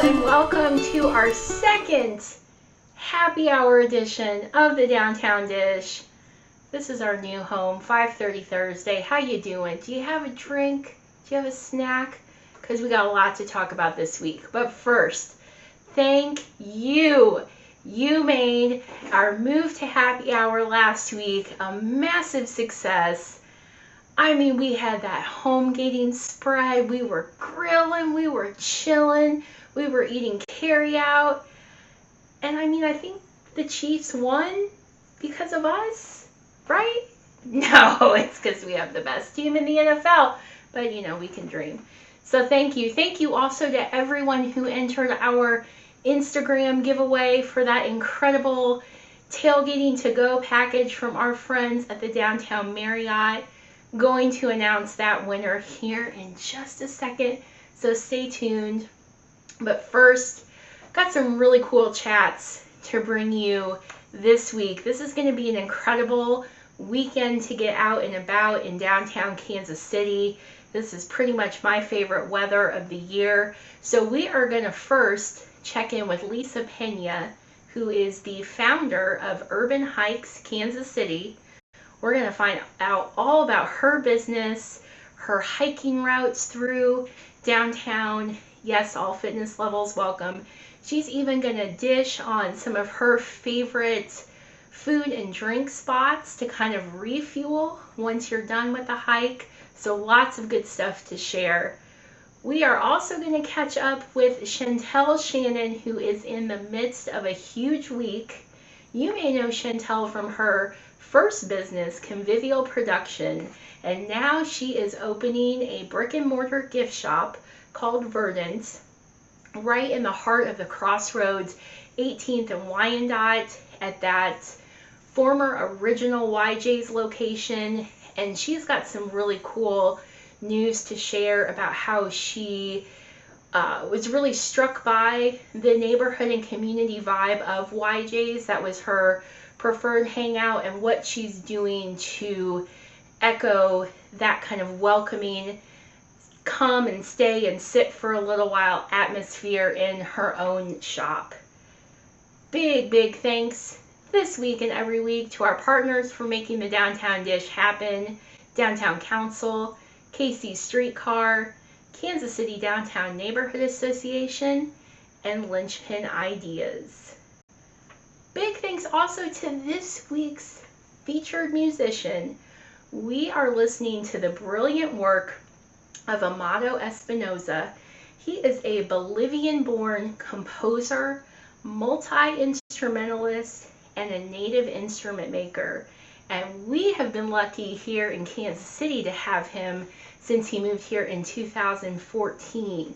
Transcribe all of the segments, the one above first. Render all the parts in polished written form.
and welcome to our second happy hour edition of the Downtown Dish. This is our new home, 5:30 Thursday. How you doing? Do you have a drink? Do you have a snack? Because we got a lot to talk about this week. But first, thank you. You made our move to happy hour last week a massive success. I mean, we had that home gating spread. We were grilling. We were chilling. We were eating carryout. And I mean, I think the Chiefs won because of us, right? No, it's because we have the best team in the NFL. But, you know, we can dream. So thank you. Thank you also to everyone who entered our Instagram giveaway for that incredible tailgating to go package from our friends at the Downtown Marriott. Going to announce that winner here in just a second, so stay tuned. But first, got some really cool chats to bring you this week. This is going to be an incredible weekend to get out and about in downtown Kansas City. This is pretty much my favorite weather of the year. So we are going to first check in with Lisa Pena, who is the founder of Urban Hikes Kansas City. We're going to find out all about her business, her hiking routes through downtown. Yes, all fitness levels welcome. She's even going to dish on some of her favorite food and drink spots to kind of refuel once you're done with the hike. So lots of good stuff to share. We are also going to catch up with Chentell Shannon, who is in the midst of a huge week. You may know Chentell from her first business, Convivial Production, and now she is opening a brick and mortar gift shop called Verdant right in the heart of the Crossroads, 18th and Wyandotte, at that former original YJ's location. And she's got some really cool news to share about how she was really struck by the neighborhood and community vibe of YJ's. That was her preferred hangout, and what she's doing to echo that kind of welcoming, come and stay and sit for a little while atmosphere in her own shop. Big thanks this week and every week to our partners for making the Downtown Dish happen: Downtown Council, Casey's Streetcar, Kansas City Downtown Neighborhood Association, and Lynchpin Ideas. Big thanks also to this week's featured musician. We are listening to the brilliant work of Amado Espinoza. He is a Bolivian-born composer, multi-instrumentalist, and a native instrument maker. And we have been lucky here in Kansas City to have him since he moved here in 2014.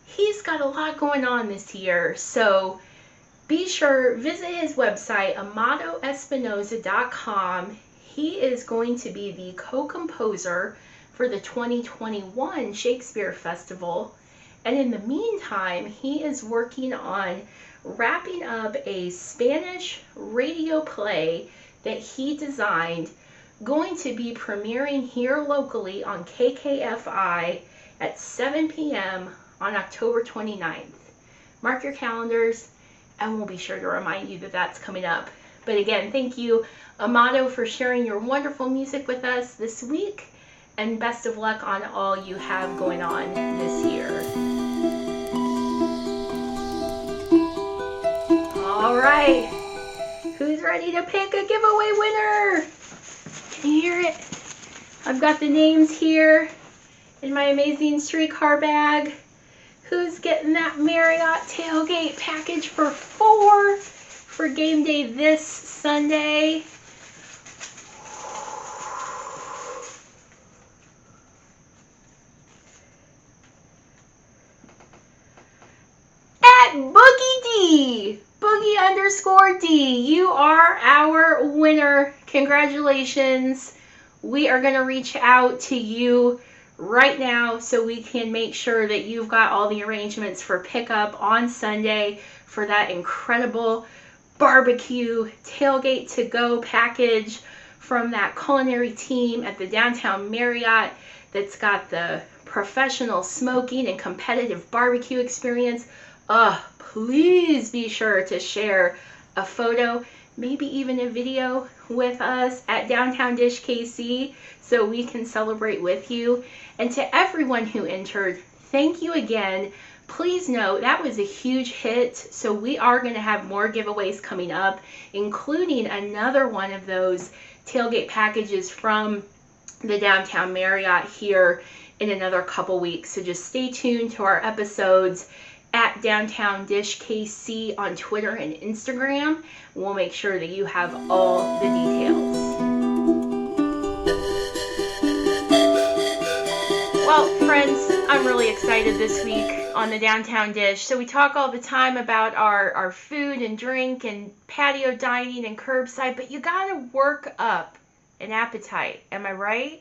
He's got a lot going on this year, so be sure, visit his website, amadoespinoza.com. He is going to be the co-composer for the 2021 Shakespeare Festival. And in the meantime, he is working on wrapping up a Spanish radio play that he designed, going to be premiering here locally on KKFI at 7 p.m. on October 29th. Mark your calendars, and we'll be sure to remind you that that's coming up. But again, thank you, Amado, for sharing your wonderful music with us this week, and best of luck on all you have going on this year. All right, who's ready to pick a giveaway winner? Can you hear it? I've got the names here in my amazing streetcar bag. Who's getting that Marriott tailgate package for 4 for game day this Sunday? At Boogie D, Boogie_D, you are our winner. Congratulations. We are going to reach out to you right now so we can make sure that you've got all the arrangements for pickup on Sunday for that incredible barbecue tailgate to go package from that culinary team at the Downtown Marriott that's got the professional smoking and competitive barbecue experience, Please be sure to share a photo, maybe even a video with us at Downtown Dish KC so we can celebrate with you. And to everyone who entered, thank you again. Please know that was a huge hit, so we are going to have more giveaways coming up, including another one of those tailgate packages from the Downtown Marriott here in another couple weeks. So just stay tuned to our episodes at Downtown Dish KC on Twitter and Instagram. We'll make sure that you have all the details. Well, friends, I'm really excited this week on the Downtown Dish. So we talk all the time about our food and drink and patio dining and curbside, but you gotta work up an appetite. Am I right?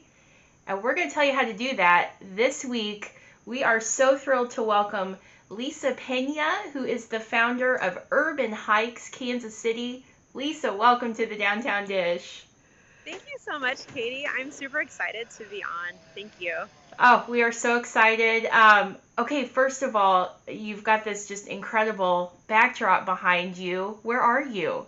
And we're going to tell you how to do that this week. We are so thrilled to welcome Lisa Pena, who is the founder of Urban Hikes Kansas City. Lisa, welcome to the Downtown Dish. Thank you so much, Katie. I'm super excited to be on. Thank you. Oh, we are so excited. Okay, first of all, you've got this just incredible backdrop behind you. Where are you?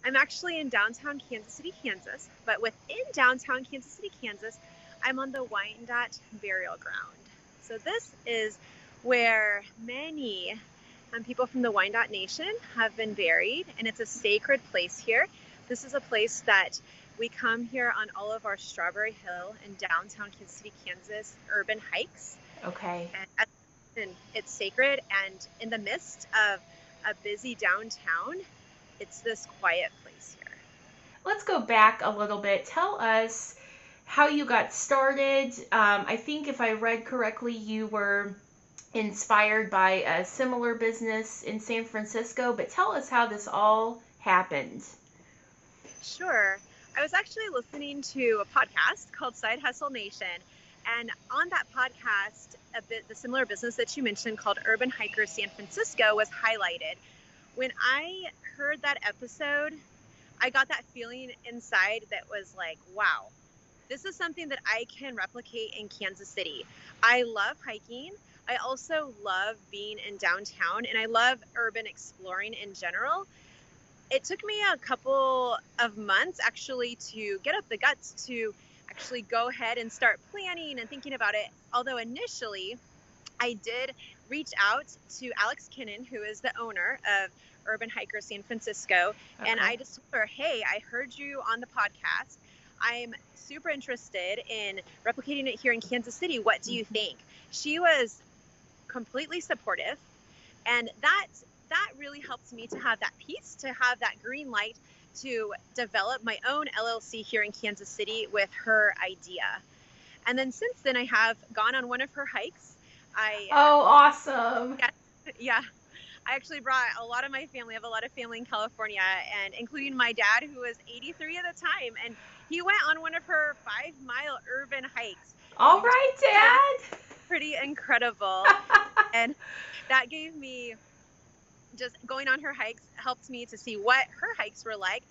I'm actually in downtown Kansas City, Kansas, but within downtown Kansas City, Kansas, I'm on the Wyandotte burial ground. So this is where many people from the Wyandotte Nation have been buried, and it's a sacred place here. This is a place that we come here on all of our Strawberry Hill in downtown Kansas City, Kansas urban hikes. Okay. And it's sacred, and in the midst of a busy downtown, it's this quiet place here. Let's go back a little bit. Tell us how you got started. I think if I read correctly, you were inspired by a similar business in San Francisco, but tell us how this all happened. Sure. I was actually listening to a podcast called Side Hustle Nation, and on that podcast, the similar business that you mentioned called Urban Hikers San Francisco was highlighted. When I heard that episode, I got that feeling inside that was like, wow, this is something that I can replicate in Kansas City. I love hiking. I also love being in downtown, and I love urban exploring in general. It took me a couple of months actually to get up the guts to actually go ahead and start planning and thinking about it. Although initially I did reach out to Alex Kinnan, who is the owner of Urban Hikers San Francisco. Okay. And I just told her, hey, I heard you on the podcast. I'm super interested in replicating it here in Kansas City. What do you think? She was completely supportive. And that really helped me to have that piece, to have that green light to develop my own LLC here in Kansas City with her idea. And then since then, I have gone on one of her hikes. Awesome. Yeah. I actually brought a lot of my family. I have a lot of family in California, and including my dad, who was 83 at the time. And he went on one of her 5-mile urban hikes. All right, Dad. Pretty incredible. And that gave me, just going on her hikes helped me to see what her hikes were like.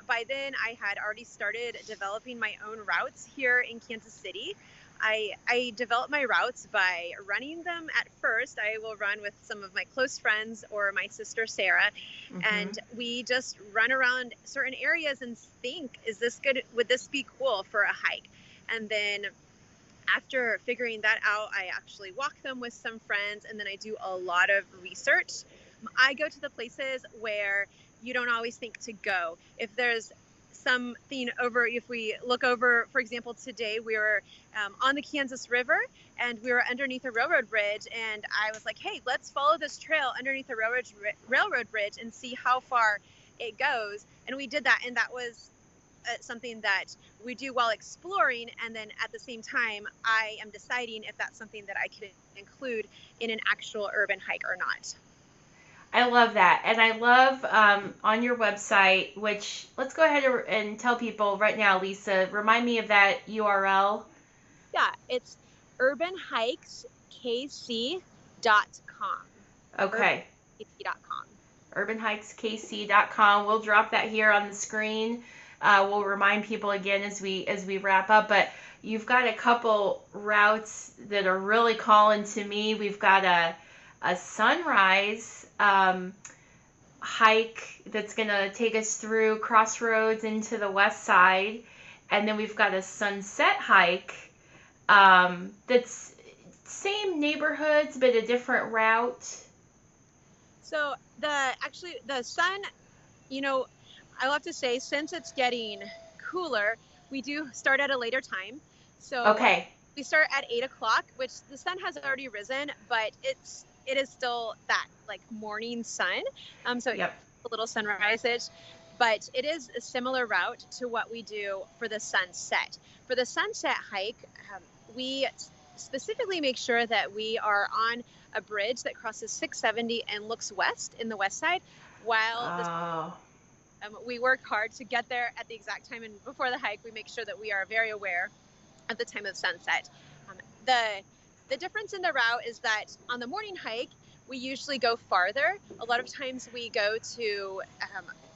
By then, I had already started developing my own routes here in Kansas City. I develop my routes by running them at first. I will run with some of my close friends or my sister, Sarah, and we just run around certain areas and think, is this good? Would this be cool for a hike? And then after figuring that out, I actually walk them with some friends, and then I do a lot of research. I go to the places where you don't always think to go. If there's something over, if we look over, for example, today we were on the Kansas River and we were underneath a railroad bridge, and I was like, hey, let's follow this trail underneath the railroad bridge and see how far it goes. And we did that, and that was something that we do while exploring, and then at the same time I am deciding if that's something that I could include in an actual urban hike or not. I love that. And I love on your website, which let's go ahead and tell people right now, Lisa, remind me of that URL. Yeah, it's urbanhikeskc.com. Okay. urbanhikeskc.com. urbanhikeskc.com. We'll drop that here on the screen. We'll remind people again as we wrap up, but you've got a couple routes that are really calling to me. We've got a a sunrise hike that's going to take us through Crossroads into the west side. And then we've got a sunset hike that's same neighborhoods but a different route. So the sun, I'll have to say, since it's getting cooler, we do start at a later time. So Okay. We start at 8 o'clock, which the sun has already risen, but it is still that like morning sun. So Yep. a little sunrise-ish, but it is a similar route to what we do for the sunset. For the sunset hike, we specifically make sure that we are on a bridge that crosses 670 and looks west in the west side, while we work hard to get there at the exact time. And before the hike, we make sure that we are very aware of the time of sunset. The difference in the route is that on the morning hike, we usually go farther. A lot of times we go to,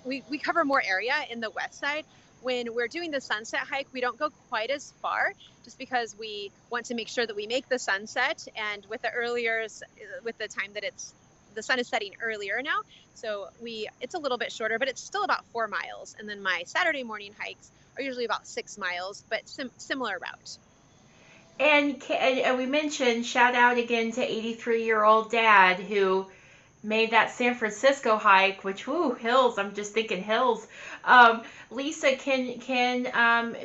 we cover more area in the west side. When we're doing the sunset hike, we don't go quite as far just because we want to make sure that we make the sunset. And with the time that the sun is setting earlier now. So it's a little bit shorter, but it's still about 4 miles. And then my Saturday morning hikes are usually about 6 miles, but similar route. And we mentioned, shout out again to 83-year-old dad who made that San Francisco hike, which, whoo, hills. I'm just thinking hills. Lisa, can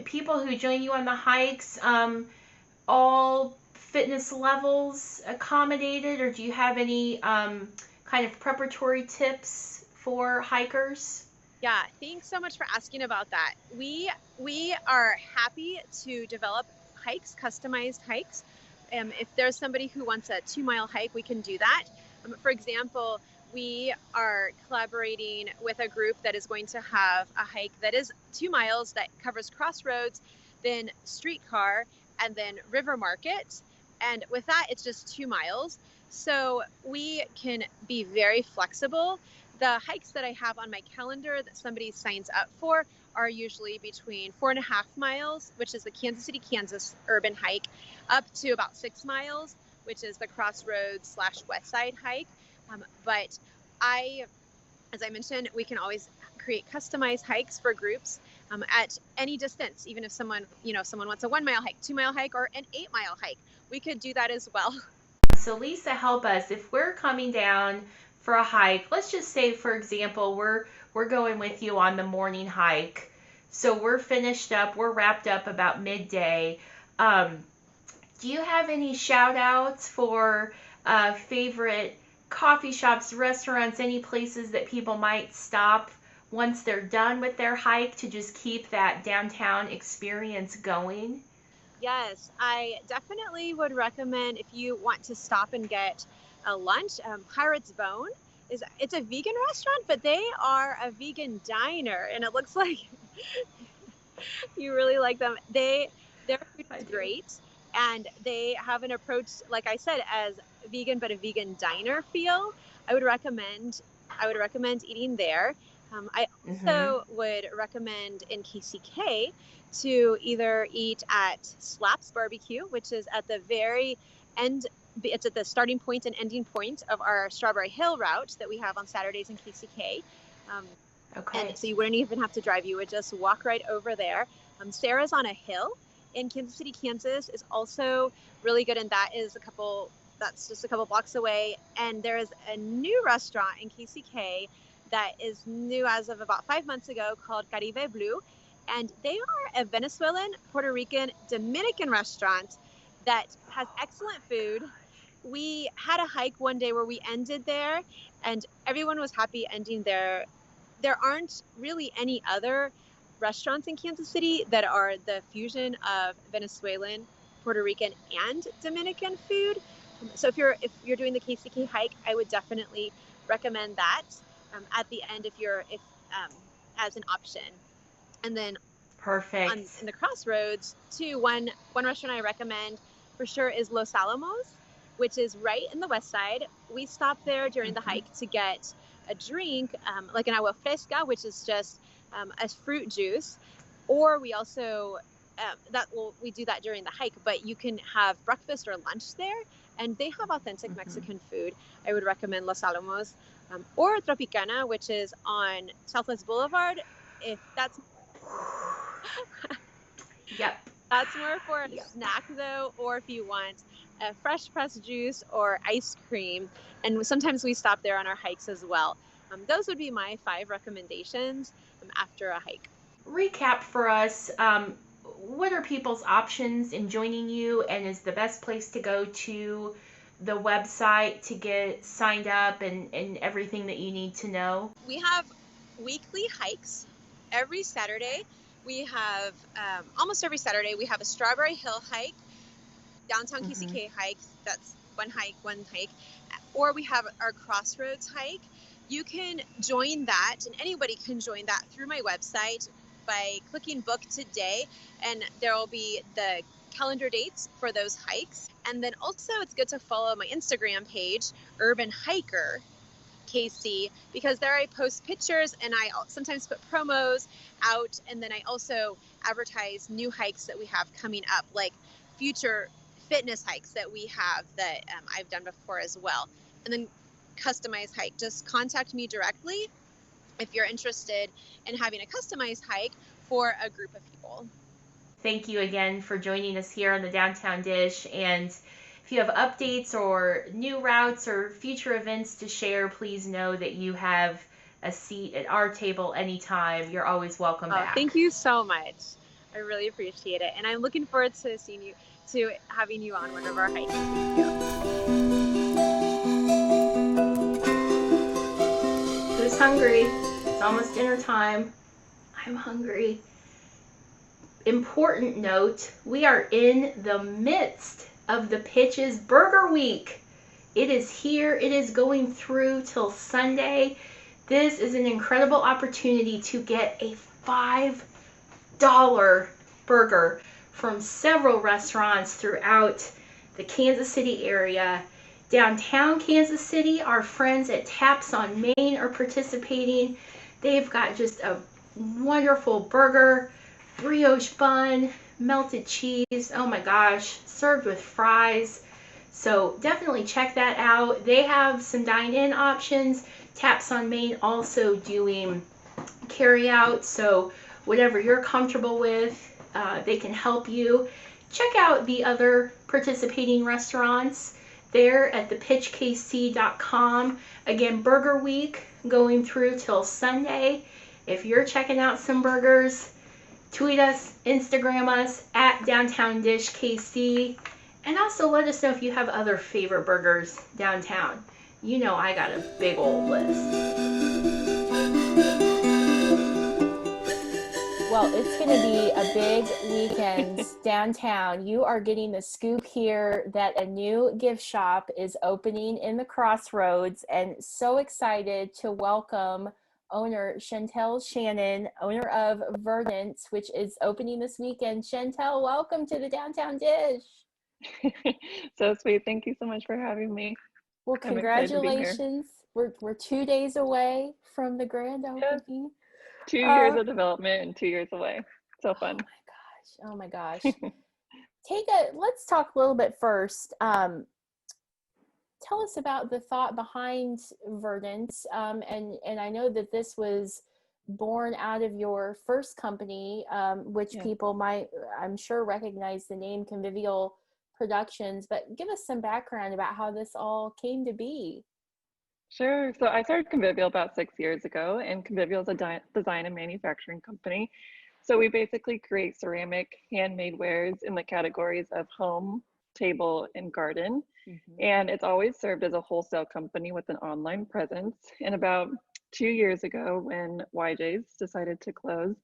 people who join you on the hikes, all fitness levels accommodated, or do you have any kind of preparatory tips for hikers? Yeah, thanks so much for asking about that. We are happy to develop hikes, customized hikes. If there's somebody who wants a 2-mile hike, we can do that. For example, we are collaborating with a group that is going to have a hike that is 2 miles that covers Crossroads, then Streetcar, and then River Market. And with that, it's just 2 miles. So we can be very flexible. The hikes that I have on my calendar that somebody signs up for are usually between 4.5 miles, which is the Kansas City, Kansas urban hike, up to about 6 miles, which is the Crossroads / West Side hike. But as I mentioned, we can always create customized hikes for groups at any distance. Even if someone wants a 1-mile hike, 2-mile hike, or an 8-mile hike, we could do that as well. So Lisa, help us. If we're coming down for a hike, let's just say, for example, we're going with you on the morning hike. So we're finished up, we're wrapped up about midday. Do you have any shout outs for favorite coffee shops, restaurants, any places that people might stop once they're done with their hike to just keep that downtown experience going? Yes, I definitely would recommend, if you want to stop and get a lunch, Pirate's Bone. It's a vegan restaurant, but they are a vegan diner, and it looks like you really like them. Their food is great, and they have an approach, like I said, as vegan, but a vegan diner feel. I would recommend eating there. I also would recommend in KCK to either eat at Slaps Barbecue, which is at the very end. It's at the starting point and ending point of our Strawberry Hill route that we have on Saturdays in KCK. And so you wouldn't even have to drive. You would just walk right over there. Sarah's on a Hill in Kansas City, Kansas is also really good. And that's just a couple blocks away. And there is a new restaurant in KCK that is new as of about 5 months ago called Caribe Blue. And they are a Venezuelan, Puerto Rican, Dominican restaurant that has excellent food. We had a hike one day where we ended there and everyone was happy ending there. There aren't really any other restaurants in Kansas City that are the fusion of Venezuelan, Puerto Rican, and Dominican food. So if you're doing the KCK hike, I would definitely recommend that at the end as an option. And then perfect. In the Crossroads, too, one restaurant I recommend for sure is Los Alamos, which is right in the west side. We stopped there during the hike to get a drink, like an agua fresca, which is just a fruit juice. Or we also we do that during the hike, but you can have breakfast or lunch there, and they have authentic Mexican food. I would recommend Los Alamos, or Tropicana, which is on Southwest Boulevard. If that's Yep. That's more for a snack though, or if you want a fresh pressed juice or ice cream. And sometimes we stop there on our hikes as well. Those would be my 5 recommendations after a hike. Recap for us. What are people's options in joining you, and is the best place to go to the website to get signed up and everything that you need to know? We have weekly hikes every Saturday. We have almost every Saturday we have a Strawberry Hill hike, downtown KCK hike. That's one hike, or we have our Crossroads hike. You can join that, and anybody can join that through my website by clicking book today, and there will be the calendar dates for those hikes. And then also it's good to follow my Instagram page, Urban Hiker KC, because there I post pictures and I sometimes put promos out, and then I also advertise new hikes that we have coming up, like future fitness hikes that we have that I've done before as well. And then customized hike, just contact me directly if you're interested in having a customized hike for a group of people. Thank you again for joining us here on the Downtown Dish. And if you have updates or new routes or future events to share, please know that you have a seat at our table anytime. You're always welcome back. Thank you so much. I really appreciate it. And I'm looking forward to having you on one of our hikes. Thank you. Who's hungry? It's almost dinner time. I'm hungry. Important note, we are in the midst of the Pitches Burger Week. It is here. It is going through till Sunday. This is an incredible opportunity to get a $5 burger from several restaurants throughout the Kansas City area. Downtown Kansas City, our friends at Taps on Main are participating. They've got just a wonderful burger, brioche bun, melted cheese, oh my gosh, served with fries. So definitely check that out. They have some dine-in options. Taps on Main also doing carry out, so whatever you're comfortable with, they can help you. Check out the other participating restaurants there at thepitchkc.com. Again, Burger Week going through till Sunday. If you're checking out some burgers, tweet us, Instagram us at Downtown Dish KC, and also let us know if you have other favorite burgers downtown. You know I got a big old list. Well, it's going to be a big weekend downtown. You are getting the scoop here that a new gift shop is opening in the Crossroads, and so excited to welcome owner Chentell Shannon, owner of Verdant, which is opening this weekend. Chentell, welcome to the Downtown Dish. So sweet. Thank you so much for having me. Well, congratulations. We're 2 days away from the grand opening. 2 years of development and 2 years away. So fun. Oh my gosh. Let's talk a little bit first. Tell us about the thought behind Verdant. And I know that this was born out of your first company, which people might, I'm sure, recognize the name Convivial Productions, but give us some background about how this all came to be. Sure. So I started Convivial about 6 years ago, and Convivial is a design and manufacturing company. So we basically create ceramic handmade wares in the categories of home, table, and garden. And it's always served as a wholesale company with an online presence. And about 2 years ago, when YJ's decided to close,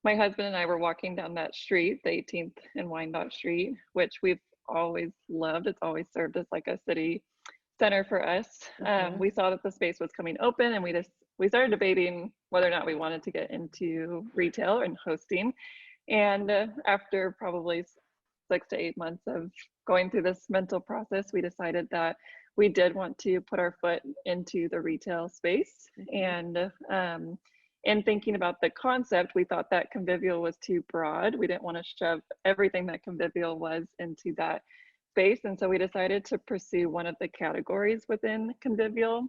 my husband and I were walking down that street, the 18th and Wyandotte Street, which we've always loved. It's always served as like a city center for us. We saw that the space was coming open, and we started debating whether or not we wanted to get into retail and hosting. And after probably 6 to 8 months of going through this mental process, we decided that we did want to put our foot into the retail space. And in thinking about the concept, we thought that convivial was too broad. We didn't want to shove everything that convivial was into that space. And so we decided to pursue one of the categories within convivial,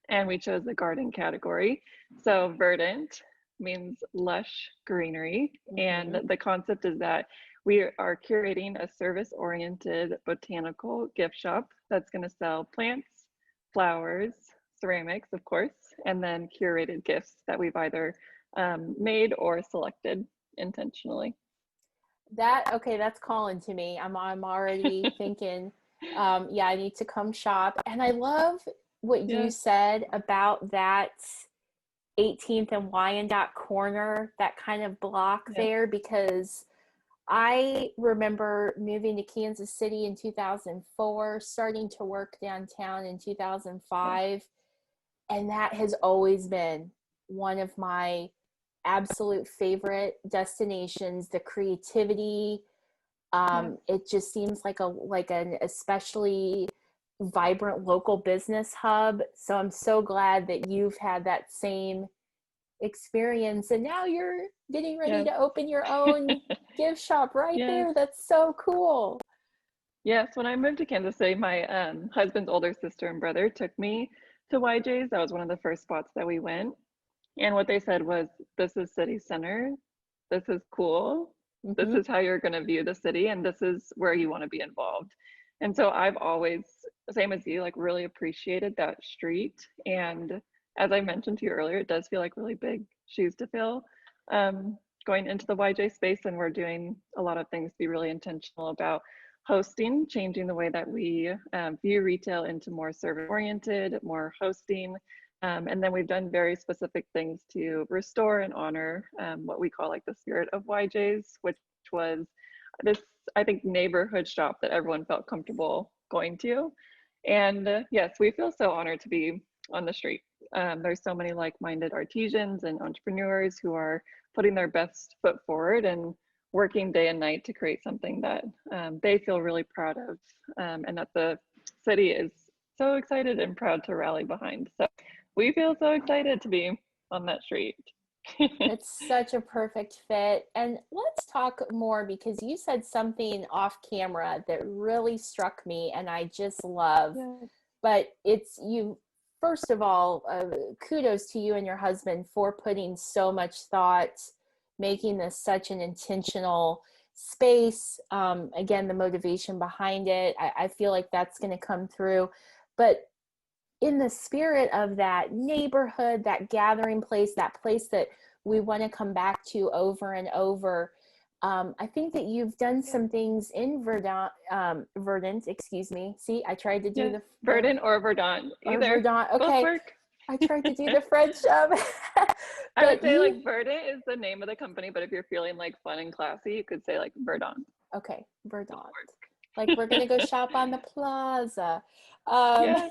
and we chose the garden category. So verdant means lush greenery. Mm-hmm. And the concept is that we are curating a service-oriented botanical gift shop that's going to sell plants, flowers, ceramics, of course, and then curated gifts that we've either made or selected intentionally. Okay, that's calling to me. I'm already thinking, yeah, I need to come shop. And I love what you Yes. said about that 18th and Wyandotte corner, that kind of block Yes. there, because I remember moving to Kansas City in 2004, starting to work downtown in 2005, and that has always been one of my absolute favorite destinations. The creativity, it just seems like an especially vibrant local business hub. So I'm so glad that you've had that same experience, and now you're getting ready Yes. to open your own gift shop right Yes. there. That's so cool. Yes, when I moved to Kansas City, my husband's older sister and brother took me to YJ's. That was one of the first spots that we went. And what they said was, this is city center. This is cool. This Mm-hmm. is how you're going to view the city, and this is where you want to be involved. And so I've always, same as you, like really appreciated that street. And as I mentioned to you earlier, it does feel like really big shoes to fill going into the YJ space. And we're doing a lot of things to be really intentional about hosting, changing the way that we view retail into more service oriented, more hosting. And then we've done very specific things to restore and honor what we call like the spirit of YJ's, which was this, I think, neighborhood shop that everyone felt comfortable going to. And yes, we feel so honored to be on the street. There's so many like-minded artisans and entrepreneurs who are putting their best foot forward and working day and night to create something that they feel really proud of, and that the city is so excited and proud to rally behind. So we feel so excited to be on that street. It's such a perfect fit. And let's talk more, because you said something off camera that really struck me and I just love. Yeah. But it's you, first of all, kudos to you and your husband for putting so much thought, making this such an intentional space. Again, the motivation behind it, I feel like that's going to come through. But in the spirit of that neighborhood, that gathering place, that place that we want to come back to over and over, I think that you've done some things in Verdant, excuse me. See, I tried to do Yes. Verdant or Verdant, either. Verdant. Both Okay, work. I tried to do the French. I would But say like Verdant is the name of the company, but if you're feeling like fun and classy, you could say like Verdant. Okay, Verdant. Like we're gonna go shop on the plaza. Um, Yeah.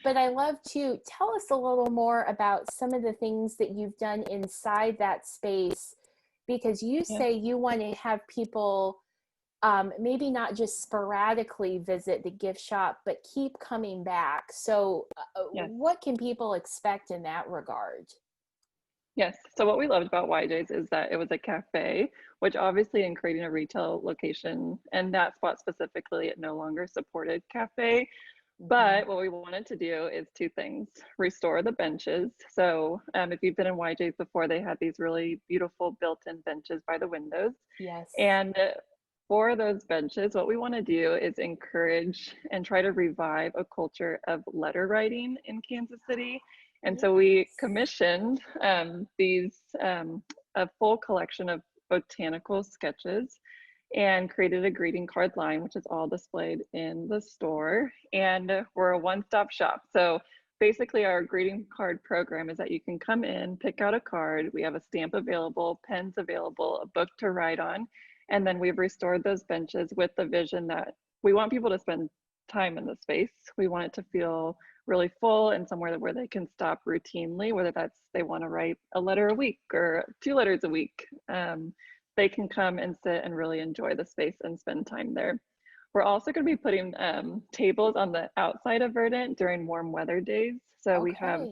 but I love to tell us a little more about some of the things that you've done inside that space, because you Yeah. say you want to have people maybe not just sporadically visit the gift shop, but keep coming back. So Yes. what can people expect in that regard? Yes. So what we loved about YJ's is that it was a cafe, which obviously in creating a retail location and that spot specifically, it no longer supported cafe. But what we wanted to do is two things: restore the benches. So if you've been in YJ's before, they had these really beautiful built-in benches by the windows. Yes. And for those benches, what we want to do is encourage and try to revive a culture of letter writing in Kansas City. And so we commissioned a full collection of botanical sketches and created a greeting card line, which is all displayed in the store. And we're a one-stop shop. So basically our greeting card program is that you can come in, pick out a card. We have a stamp available, pens available, a book to write on. And then we've restored those benches with the vision that we want people to spend time in the space. We want it to feel really full and somewhere where they can stop routinely, whether that's they want to write a letter a week or 2 letters a week. They can come and sit and really enjoy the space and spend time there. We're also going to be putting tables on the outside of Verdant during warm weather days. So we have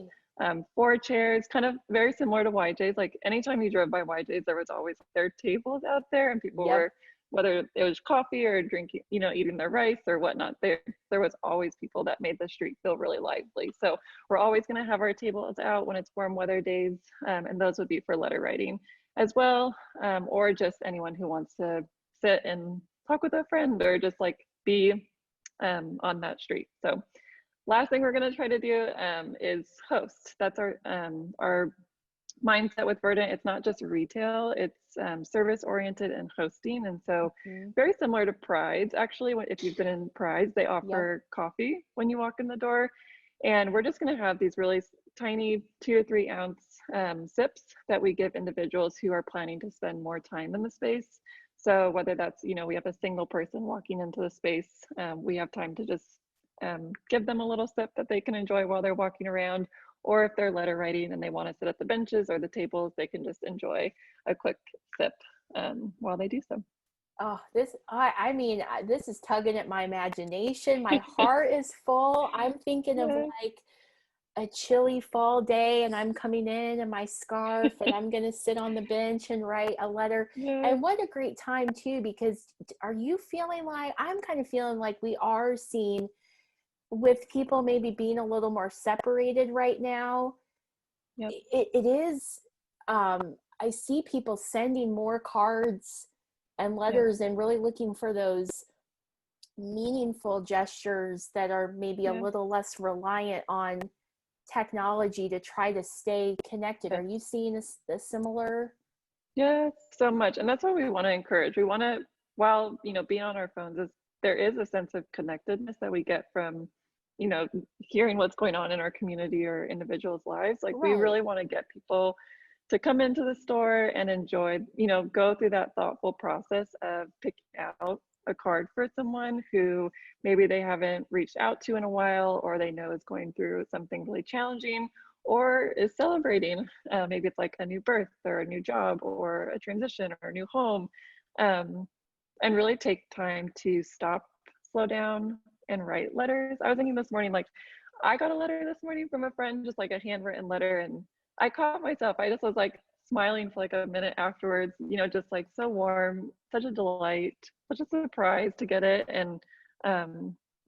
4 chairs, kind of very similar to YJ's. Like anytime you drove by YJ's, there was always their tables out there, and people Yep. were, whether it was coffee or drinking, eating their rice or whatnot, there was always people that made the street feel really lively. So we're always going to have our tables out when it's warm weather days, and those would be for letter writing as well, or just anyone who wants to sit and talk with a friend or just like be on that street. So last thing we're going to try to do is host. That's our mindset with Verdant. It's not just retail, it's service oriented and hosting. And so very similar to Pride's. Actually, if you've been in Pride's, they offer coffee when you walk in the door. And we're just going to have these really tiny 2 to 3 ounce sips that we give individuals who are planning to spend more time in the space. So whether that's, we have a single person walking into the space, we have time to just give them a little sip that they can enjoy while they're walking around, or if they're letter writing and they want to sit at the benches or the tables, they can just enjoy a quick sip while they do so. Oh, I mean, this is tugging at my imagination. My heart is full. I'm thinking of like a chilly fall day, and I'm coming in my scarf and I'm going to sit on the bench and write a letter. And what a great time too, because are you feeling like, I'm kind of feeling like we are seeing, with people maybe being a little more separated right now, it is, I see people sending more cards and letters and really looking for those meaningful gestures that are maybe a little less reliant on technology to try to stay connected. Are you seeing a similar? Yeah, so much. And that's what we want to encourage. We want to, while, being on our phones, there is a sense of connectedness that we get from, hearing what's going on in our community or individuals' lives. Like we really want to get people to come into the store and enjoy, go through that thoughtful process of picking out a card for someone who maybe they haven't reached out to in a while, or they know is going through something really challenging or is celebrating. Maybe it's like a new birth or a new job or a transition or a new home, and really take time to stop, slow down, and write letters. I was thinking this morning, like I got a letter this morning from a friend, just like a handwritten letter, and I caught myself. I just was like smiling for like a minute afterwards, just like so warm, such a delight, such a surprise to get it. And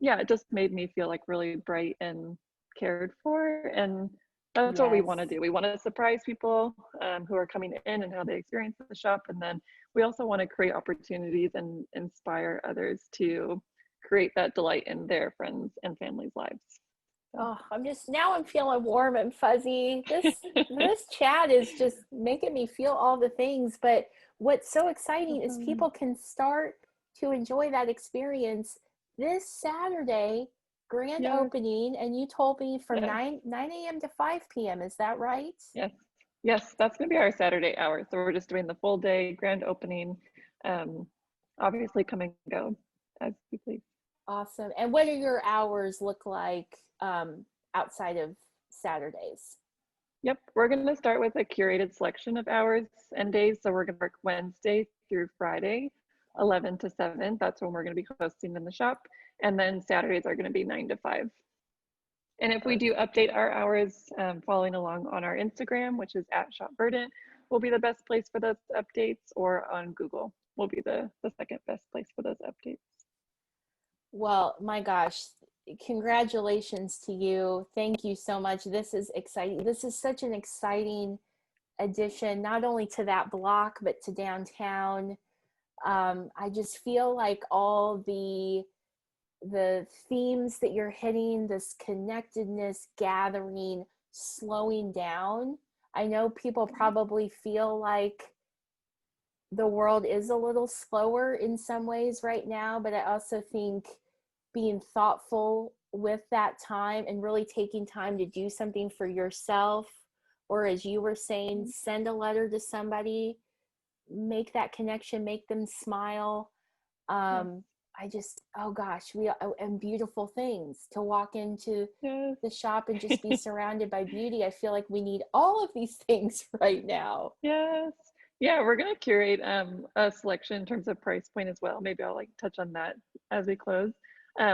it just made me feel like really bright and cared for. And that's what we want to do. We want to surprise people who are coming in and how they experience the shop. And then we also want to create opportunities and inspire others to create that delight in their friends and families' lives. Oh, I'm feeling warm and fuzzy. This chat is just making me feel all the things. But what's so exciting is people can start to enjoy that experience this Saturday, grand opening. And you told me from 9 a.m. to 5 p.m. Is that right? Yes, that's going to be our Saturday hours. So we're just doing the full day grand opening. Obviously come and go as you please. Awesome. And what do your hours look like outside of Saturdays? Yep, we're going to start with a curated selection of hours and days. So we're going to work Wednesday through Friday, 11 to 7. That's when we're going to be hosting in the shop. And then Saturdays are going to be 9 to 5. And if we do update our hours, following along on our Instagram, which is @ShopVerdant, will be the best place for those updates, or on Google will be the second best place for those updates. Well, my gosh, congratulations to you. Thank you so much. This is exciting. This is such an exciting addition, not only to that block, but to downtown. I just feel like all the themes that you're hitting, this connectedness, gathering, slowing down. I know people probably feel like the world is a little slower in some ways right now, but I also think being thoughtful with that time and really taking time to do something for yourself, or as you were saying, send a letter to somebody, make that connection, make them smile. I just, oh gosh, and beautiful things to walk into the shop and just be surrounded by beauty. I feel like we need all of these things right now. Yes. Yeah, we're going to curate a selection in terms of price point as well. Maybe I'll touch on that as we close.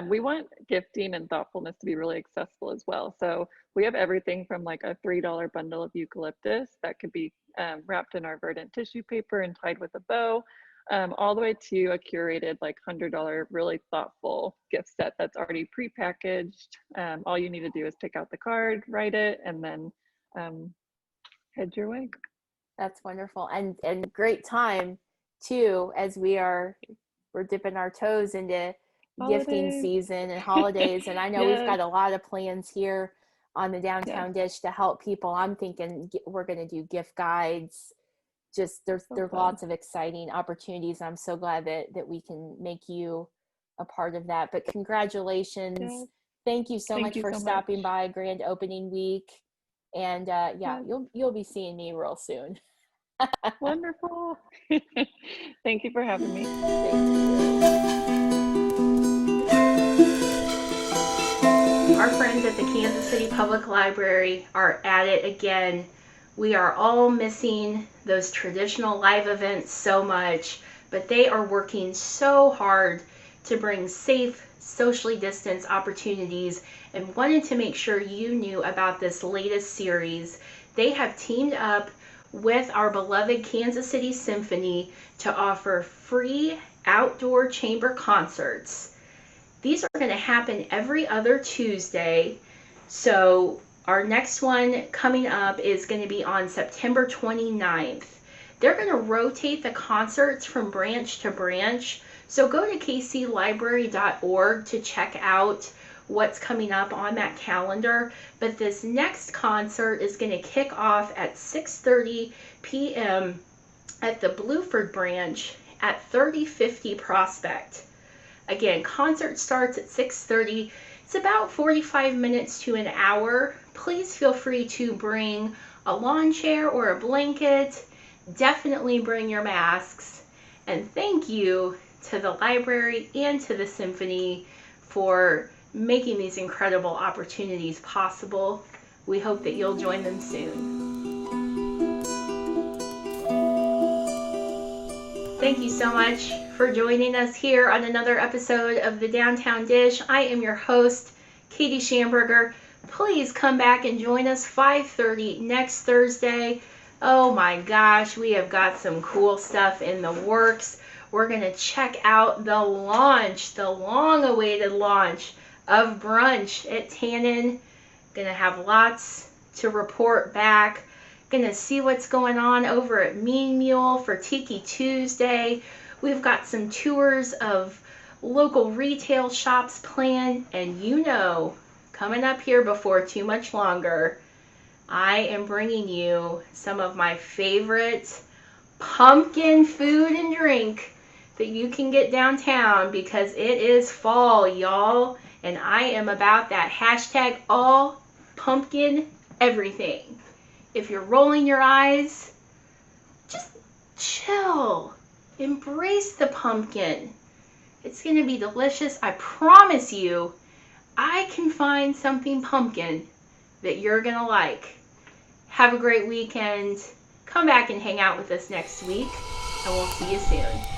We want gifting and thoughtfulness to be really accessible as well. So we have everything from like a $3 bundle of eucalyptus that could be wrapped in our Verdant tissue paper and tied with a bow, all the way to a curated like $100 really thoughtful gift set that's already prepackaged. All you need to do is pick out the card, write it, and then head your way. That's wonderful, and great time too, as we're dipping our toes into gifting Holidays. season and holidays. And I know we've Yes. got a lot of plans here on the Yes. Downtown Dish to help people. I'm thinking we're going to do gift guides. Just there's fun. lots of exciting opportunities. I'm so glad that we can make you a part of that. But congratulations. Yes. Thank you so Thank much you for so stopping much. by grand opening week. And yeah, Yes. you'll be seeing me real soon. Wonderful. Thank you for having me. Our friends at the Kansas City Public Library are at it again. We are all missing those traditional live events so much, but they are working so hard to bring safe, socially distanced opportunities and wanted to make sure you knew about this latest series. They have teamed up with our beloved Kansas City Symphony to offer free outdoor chamber concerts. These are going to happen every other Tuesday. So our next one coming up is going to be on September 29th. They're going to rotate the concerts from branch to branch. So go to kclibrary.org to check out what's coming up on that calendar. But this next concert is going to kick off at 6:30 p.m. at the Blueford branch at 3050 Prospect. Again, concert starts at 6:30. It's about 45 minutes to an hour. Please feel free to bring a lawn chair or a blanket. Definitely bring your masks. And thank you to the library and to the symphony for making these incredible opportunities possible. We hope that you'll join them soon. Thank you so much for joining us here on another episode of the Downtown Dish. I am your host, Katy Schamberger. Please come back and join us 5:30 next Thursday. Oh my gosh, we have got some cool stuff in the works. We're going to check out the launch, the long-awaited launch of brunch at Tannen. Going to have lots to report back. Going to see what's going on over at Mean Mule for Tiki Tuesday. We've got some tours of local retail shops planned, and coming up here before too much longer, I am bringing you some of my favorite pumpkin food and drink that you can get downtown because it is fall, y'all, and I am about that hashtag all pumpkin everything. If you're rolling your eyes, just chill. Embrace the pumpkin. It's going to be delicious. I promise you, I can find something pumpkin that you're going to like. Have a great weekend. Come back and hang out with us next week, and we'll see you soon.